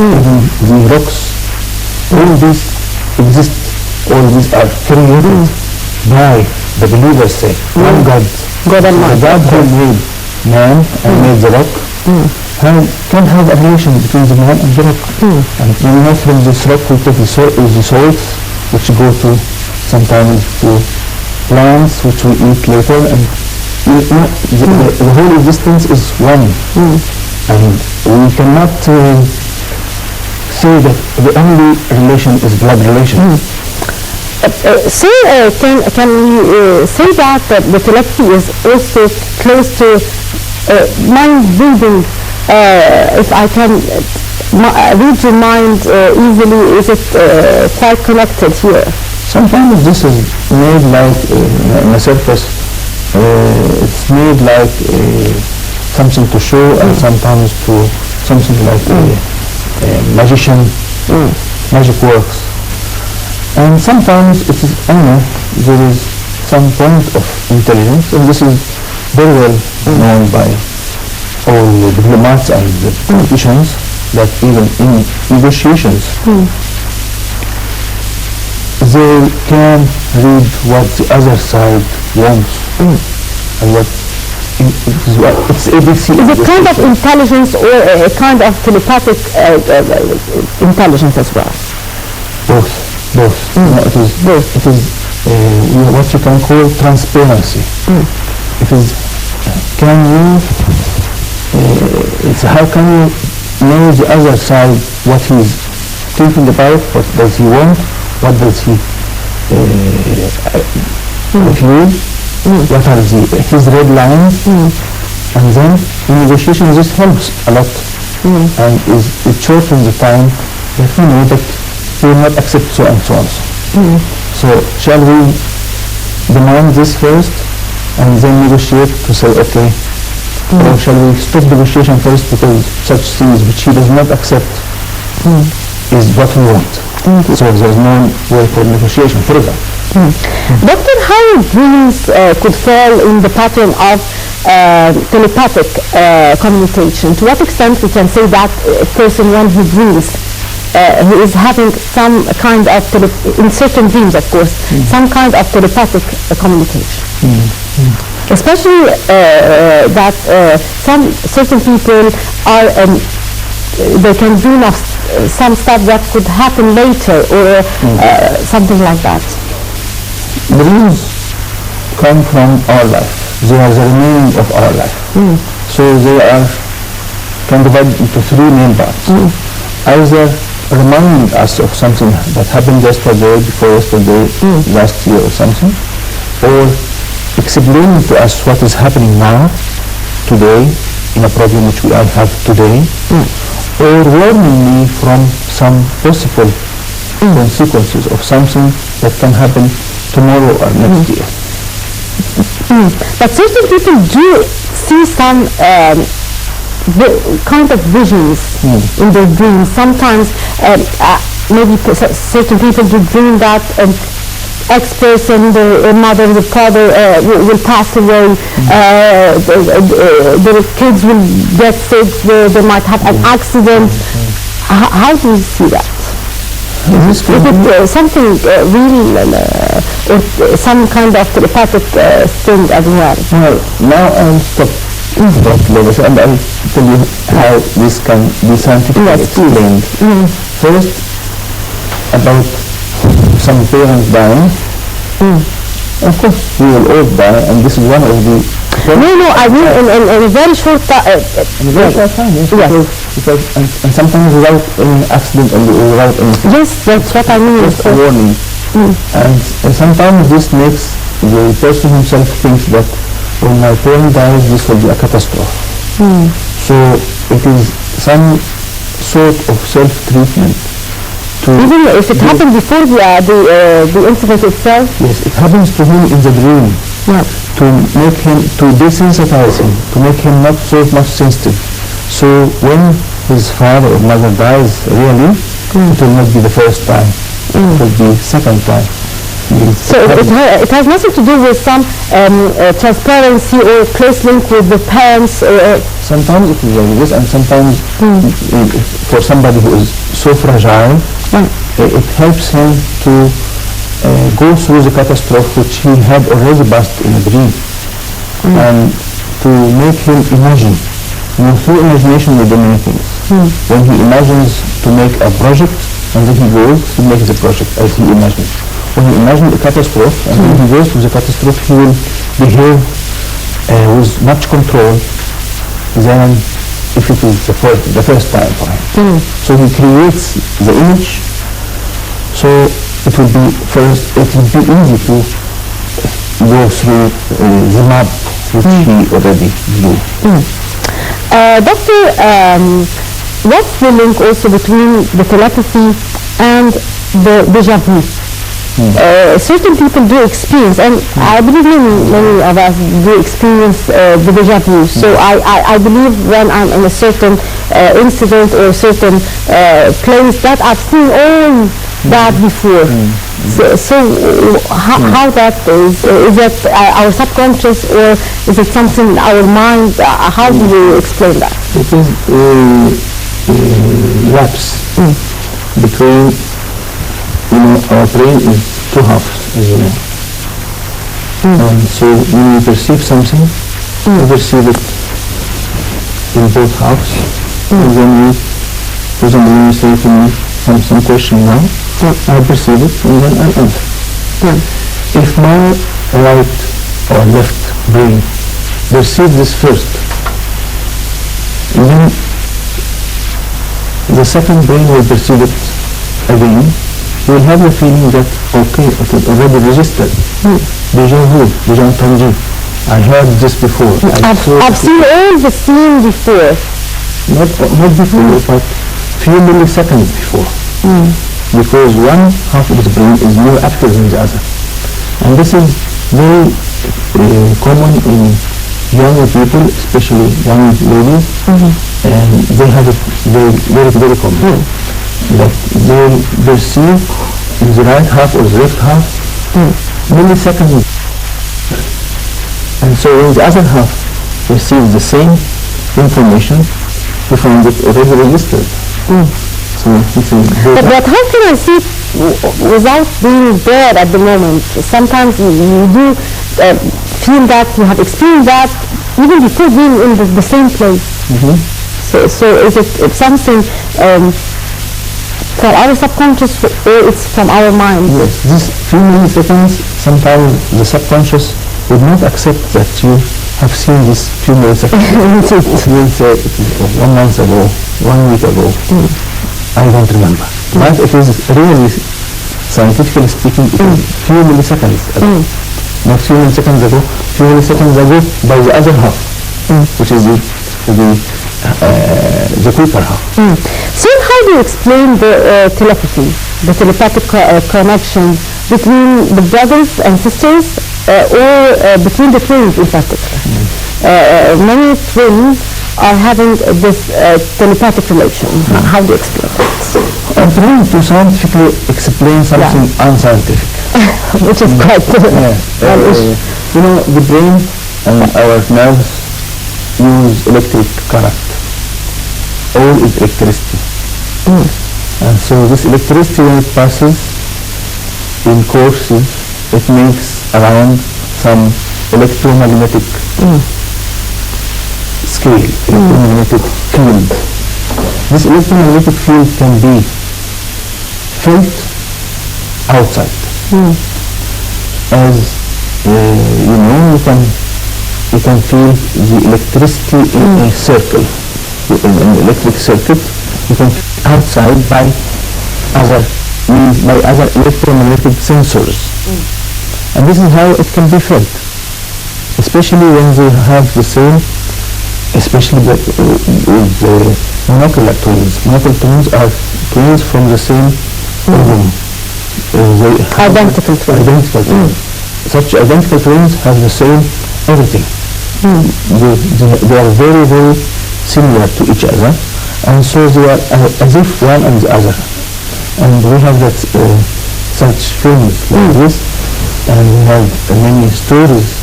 even the rocks, all these exist, all these are created by the believers say, one God. God Almighty. The God who made man and made the rock can have a relation between the man and the rock. And you know, from this rock we take the salts which go to sometimes to plants which we eat later, and the whole existence is one. And we cannot say that the only relation is blood relation. Can we say that the telepathy is also close to mind reading? If I can read your mind easily, is it quite connected here? Sometimes this is made like in the surface, it's made like something to show, and sometimes to something like a magician, magic works. And sometimes it is there is some point of intelligence, and this is very well known by all the diplomats and the politicians, that even in negotiations they can read what the other side wants and what it's ABC. Is it kind of intelligence or a kind of telepathic intelligence as well? Both. It is both. It is what you can call transparency. It is how can you know the other side, what he is thinking about, what does he want, what does he feel, what are his red lines, and then in negotiation this helps a lot, and it shortens the time that we know that he will not accept so and so and so. So shall we demand this first and then negotiate to say okay, or shall we stop negotiation first because such things which he does not accept is what we want. So there is no way for negotiation further. Doctor, how dreams could fall in the pattern of telepathic communication? To what extent we can say that a person, when he dreams, who is having some kind of, in certain dreams of course, some kind of telepathic communication? Especially that some certain people are, they can dream of some stuff that could happen later, or something like that. Dreams come from our life. They are the remaining of our life. So they can divide into three main parts. Either reminding us of something that happened yesterday, before yesterday, last year or something, or explaining to us what is happening now, today, in a problem which we all have today, or warning me from some possible consequences of something that can happen tomorrow or next year. But certain people do see some kind of visions in their dreams. Sometimes maybe certain people do dream that X-person, the mother, the father will pass away, the kids will get sick, they might have an accident. How do you see that? Is it something real, or some kind of telepathic thing as well? Well, now I'll stop Lovis, and I'll tell you how this can be scientifically explained. First, about some parents dying. Of course, we will all die, and this is one of the... No, I mean in a very short time. In a very short time, yes. Because and sometimes without any accident or without anything. Yes, that's what I mean. Just a warning. And sometimes this makes the person himself think that when my parent dies, this will be a catastrophe. So it is some sort of self-treatment. Even if it happened before the incident itself? Yes, it happens to him in the dream. To make him, to desensitize him, to make him not so much sensitive. So when his father or mother dies, really, it will not be the first time. It will be second time. field. So it has nothing to do with some transparency or close link with the parents. Sometimes it is like this, and sometimes for somebody who is so fragile, it helps him to go through the catastrophe which he had already passed in a dream, and to make him imagine. You know, through imagination we do many things. When he imagines to make a project, and then he goes to make the project as he imagines. When he imagines a catastrophe, and when he goes to the catastrophe, he will behave with much control than if it is the first time for him. So he creates the image, so it will be easy to go through the map which he already drew. Doctor, what's the link also between the telepathy and the déjà vu? Certain people do experience, and I believe many of us do experience the déjà vu. So I believe when I'm in a certain incident or certain place that I've seen all that before. So how that is it our subconscious, or is it something in our mind? How do you explain that? It is lapse between, our brain is two halves, as you know. And so when we perceive something, we perceive it in both halves. And then for example, when you say to me some question now, I perceive it and then I answer. If my right or left brain perceives this first, then the second brain will perceive it again. You will have the feeling that, okay, it is already registered. Déjà vu, déjà entendu. I heard this before. I've seen all the scene before. Not before, but few milliseconds before. Because one half of the brain is more active than the other. And this is very common in younger people, especially young ladies, and they have it very common. That they perceive in the right half or the left half milliseconds. And so when the other half receives the same information, you find it already registered. So but how can I see it without being there at the moment? Sometimes you do feel that, you have experienced that even before being in the same place. So is it something for our subconscious, or it's from our mind? Yes, these few milliseconds, sometimes the subconscious would not accept that you have seen this few milliseconds. You will say, it is 1 month ago, 1 week ago, I don't remember. But it is really, scientifically speaking, it is few milliseconds ago. Not few milliseconds ago, few milliseconds ago by the other half, which is the quicker half. So how do you explain the telepathy, the telepathic connection between the brothers and sisters, or between the twins in particular? Many twins are having this telepathic relation. How do you explain that? I'm trying to scientifically explain something unscientific. Which is quite the brain and our nerves use electric current. All is electricity. And so this electricity, when it passes in courses, it makes around some electromagnetic scale, electromagnetic field. This electromagnetic field can be felt outside. As you can feel the electricity in a circle, in an electric circuit. You can feel outside by other electromagnetic sensors. And this is how it can be felt, especially when they have the same, especially with monocular twins. Monocular twins are twins from the same ovum. Identical twins. Such identical twins have the same everything. They are very, very similar to each other, and so they are as if one and the other. And we have that such films like this, and we have many stories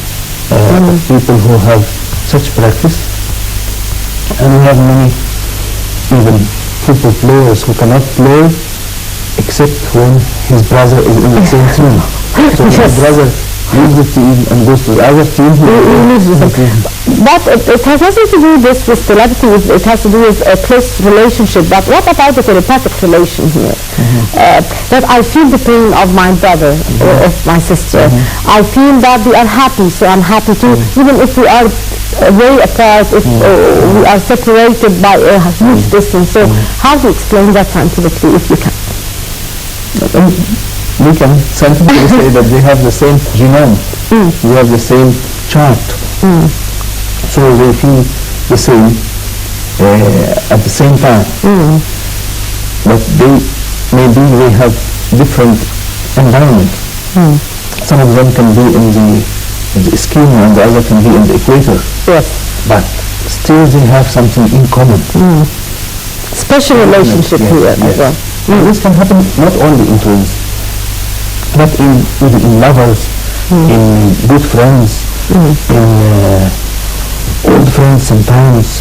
of people who have such practice, and we have many even football players who cannot play except when his brother is in the same team. So if his brother leaves the team and goes to the other team, he leaves the team. But it has nothing to do with this telepathy, it has to do with a close relationship. But what about the telepathic relation here? That I feel the pain of my brother or of my sister. I feel that we are happy, so I'm happy too. Even if we are way apart, if we are separated by a huge distance. So how do you explain that scientifically, if you can? We can scientifically say that they have the same genome, they have the same chart, so they feel the same at the same time, but maybe they have different environment. Some of them can be in the schema and the other can be in the equator, but still they have something in common. Special relationship here as well. This can happen not only in twins, but even in lovers, in good friends, in old friends sometimes.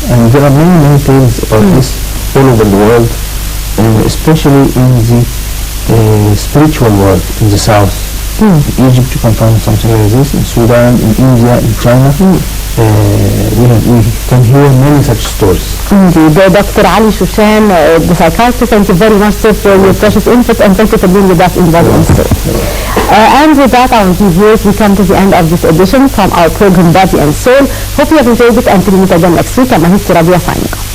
And there are many tales about this all over the world, especially in the spiritual world, in the south. In Egypt you can find something like this, in Sudan, in India, in China. We can hear many such stories. Indeed. Dr. Ali Shushan, the psychiatrist, thank you very much for your precious input, and thank you for being with us in Body and Soul. And with that, our viewers, we come to the end of this edition from our program Body and Soul. Hope you have enjoyed it, and till we meet again next week. I'm Mahit Rabia signing off.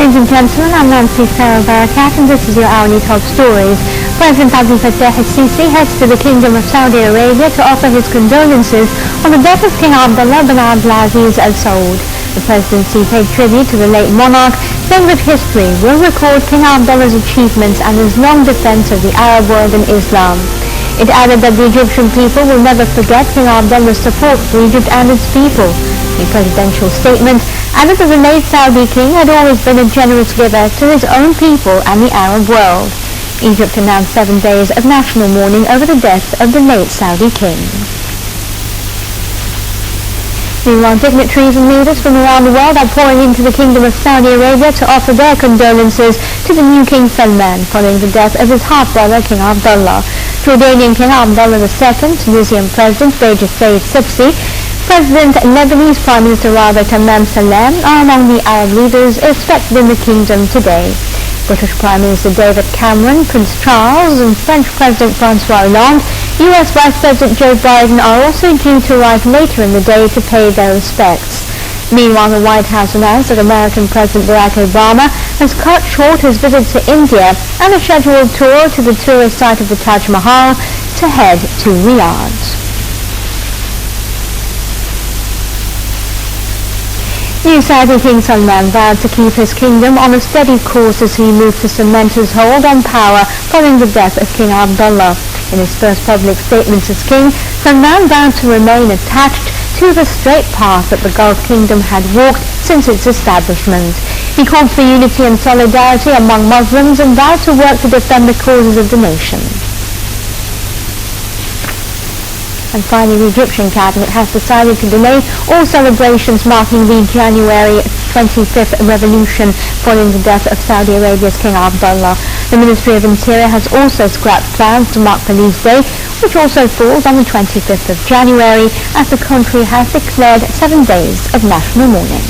Ladies and gentlemen, I'm Nancy Sarah Barakat, and this is your hourly top stories. President Abdel Fattah al-Sisi heads to the Kingdom of Saudi Arabia to offer his condolences on the death of King Abdullah bin Abdulaziz Al Saud. The presidency paid tribute to the late monarch, saying that history will record King Abdullah's achievements and his long defense of the Arab world and Islam. It added that the Egyptian people will never forget King Abdullah's support for Egypt and its people. The presidential statement added that the late Saudi king had always been a generous giver to his own people and the Arab world. Egypt announced 7 days of national mourning over the death of the late Saudi king. Meanwhile, dignitaries and leaders from around the world are pouring into the Kingdom of Saudi Arabia to offer their condolences to the new King Salman following the death of his half-brother King Abdullah. Jordanian King Abdullah II, Tunisian President Beji Said Sipsi, President Lebanese Prime Minister Rabia Tamam Salem are among the Arab leaders expected in the kingdom today. British Prime Minister David Cameron, Prince Charles and French President Francois Hollande, US Vice President Joe Biden are also due to arrive later in the day to pay their respects. Meanwhile, the White House announced that American President Barack Obama has cut short his visit to India and a scheduled tour to the tourist site of the Taj Mahal to head to Riyadh. New Saudi King Salman vowed to keep his kingdom on a steady course as he moved to cement his hold on power following the death of King Abdullah. In his first public statements as king, Salman vowed to remain attached to the straight path that the Gulf Kingdom had walked since its establishment. He called for unity and solidarity among Muslims and vowed to work to defend the causes of the nation. And finally, the Egyptian cabinet has decided to delay all celebrations marking the January 25th revolution following the death of Saudi Arabia's King Abdullah. The Ministry of Interior has also scrapped plans to mark Police Day, which also falls on the 25th of January, as the country has declared 7 days of national mourning.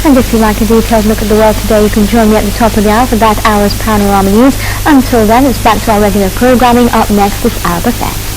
And if you like a detailed look at the world today, you can join me at the top of the hour for that hour's Panorama News. Until then, it's back to our regular programming. Up next is Our Buffet.